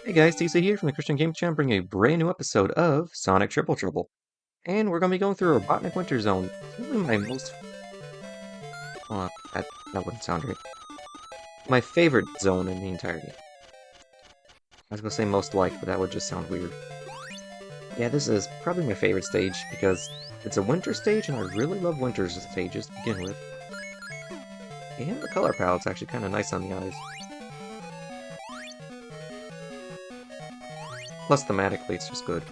Hey guys, TC here from the Christian Game Channel, bringing a brand new episode of Sonic Triple Trouble. And we're going to be going through Robotnik Winter Zone. Probably my most... that wouldn't sound right. My favorite zone in the entire game. I was going to say most liked, but that would just sound weird. Yeah, this is probably my favorite stage, because it's a winter stage, and I really love winter stages to begin with. And the color palette's actually kind of nice on the eyes. Plus, thematically, it's just good.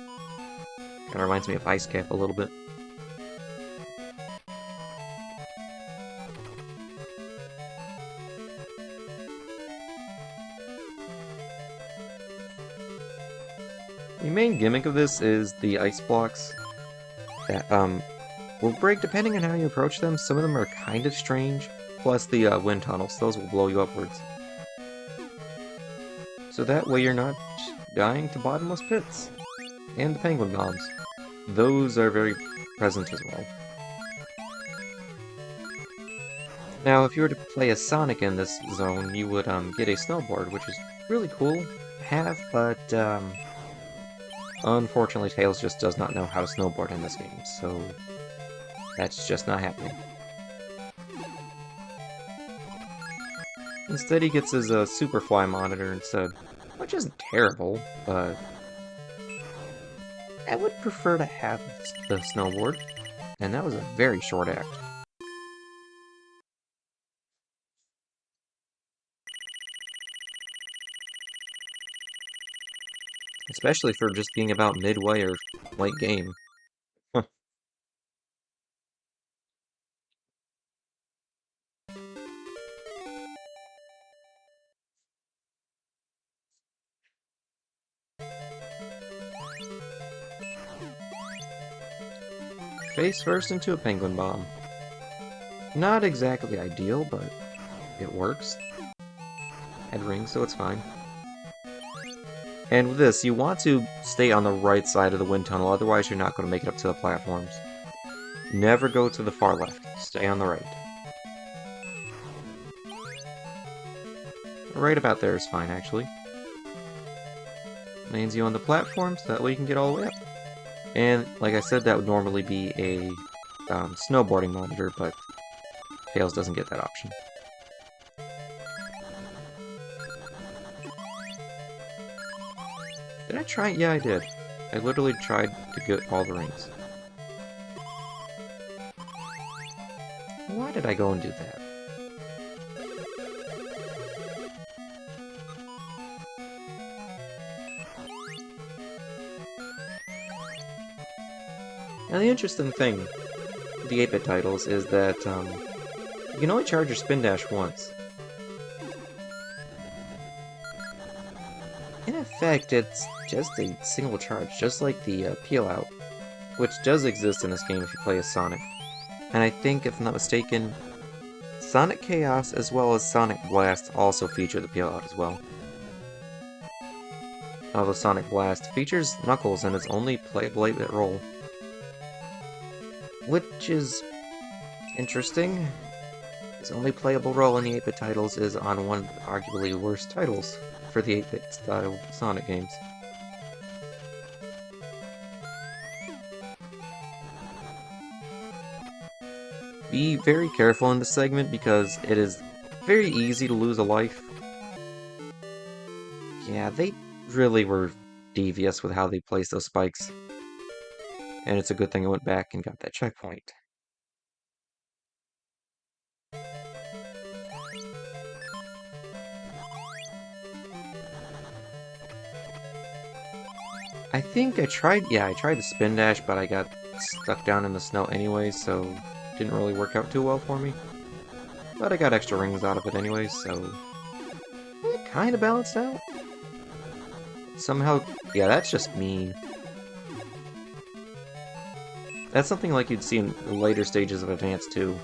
Kind of reminds me of Ice Cap a little bit. The main gimmick of this is the ice blocks that will break depending on how you approach them. Some of them are kind of strange, plus the wind tunnels. Those will blow you upwards. So that way you're not dying to bottomless pits. And the penguin bombs. Those are very present as well. Now, if you were to play as Sonic in this zone, you would get a snowboard, which is really cool to have, but unfortunately, Tails just does not know how to snowboard in this game, so that's just not happening. Instead, he gets his Superfly monitor instead, which isn't terrible, but I would prefer to have the snowboard, and that was a very short act. Especially for just being about midway or late game. Face first into a penguin bomb. Not exactly ideal, but it works. Head ring, so it's fine. And with this, you want to stay on the right side of the wind tunnel, otherwise you're not going to make it up to the platforms. Never go to the far left. Stay on the right. Right about there is fine, actually. Lands you on the platforms, that way you can get all the way up. And, like I said, that would normally be a snowboarding monitor, but Tails doesn't get that option. Did I try? Yeah, I did. I literally tried to get all the rings. Why did I go and do that? Now, the interesting thing with the 8-bit titles is that you can only charge your spin dash once. In effect, it's just a single charge, just like the peel out, which does exist in this game if you play as Sonic. And I think, if I'm not mistaken, Sonic Chaos as well as Sonic Blast also feature the peel out as well. Although Sonic Blast features Knuckles in its only playable 8-bit role. Which is interesting. His only playable role in the 8-bit titles is on one of the arguably worst titles for the 8-bit style Sonic games. Be very careful in this segment because it is very easy to lose a life. Yeah, they really were devious with how they placed those spikes. And it's a good thing I went back and got that checkpoint. I think I tried the spin dash, but I got stuck down in the snow anyway, so it didn't really work out too well for me. But I got extra rings out of it anyway, so it kind of balanced out. Somehow, yeah, that's just mean. That's something like you'd see in the later stages of Advance 2.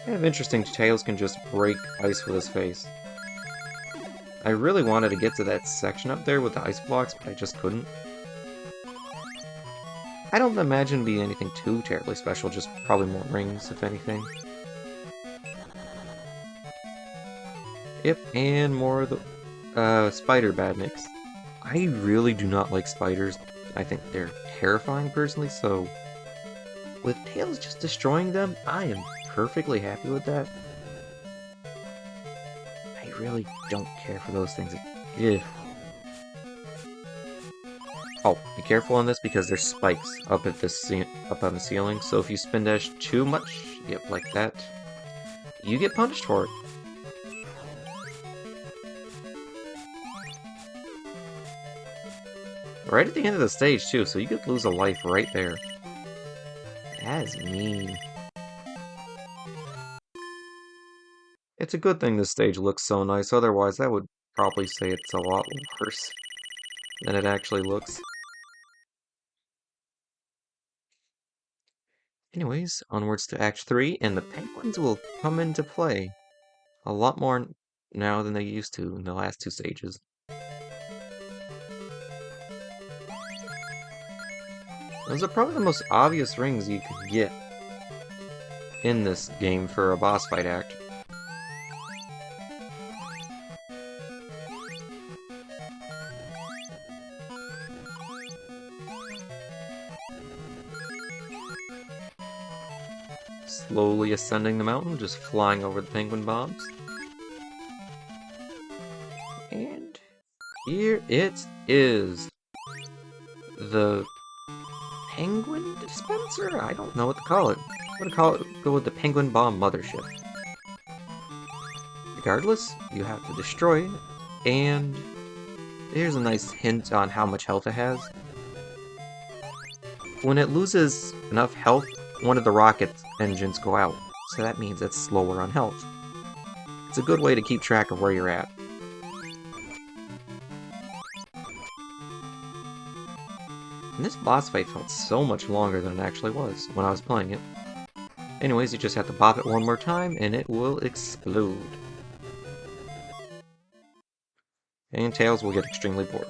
Kind of interesting, Tails can just break ice with his face. I really wanted to get to that section up there with the ice blocks, but I just couldn't. I don't imagine it'd be anything too terribly special, just probably more rings, if anything. Yep, and more of the spider badniks. I really do not like spiders. I think they're terrifying personally, so with Tails just destroying them, I am perfectly happy with that. I really don't care for those things. Ugh. Oh, be careful on this because there's spikes up at up on the ceiling. So if you spin dash too much, yep, like that, you get punished for it. Right at the end of the stage too, so you could lose a life right there. That is mean. It's a good thing this stage looks so nice, otherwise I would probably say it's a lot worse than it actually looks. Anyways, onwards to Act 3, and the penguins will come into play a lot more now than they used to in the last two stages. Those are probably the most obvious rings you could get in this game for a boss fight act. Slowly ascending the mountain, just flying over the penguin bombs. And here it is. The penguin dispenser? I don't know what to call it. I'm gonna go with the penguin bomb mothership. Regardless, you have to destroy it, and here's a nice hint on how much health it has. When it loses enough health, one of the rocket engines go out, so that means it's slower on health. It's a good way to keep track of where you're at. And this boss fight felt so much longer than it actually was when I was playing it. Anyways, you just have to bop it one more time and it will explode. And Tails will get extremely bored.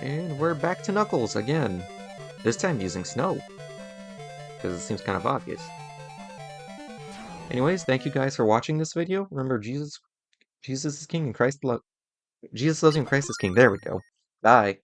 And we're back to Knuckles again. This time using snow. Because it seems kind of obvious. Anyways, thank you guys for watching this video. Remember, Jesus is King and Jesus loves you and Christ is King. There we go. Bye.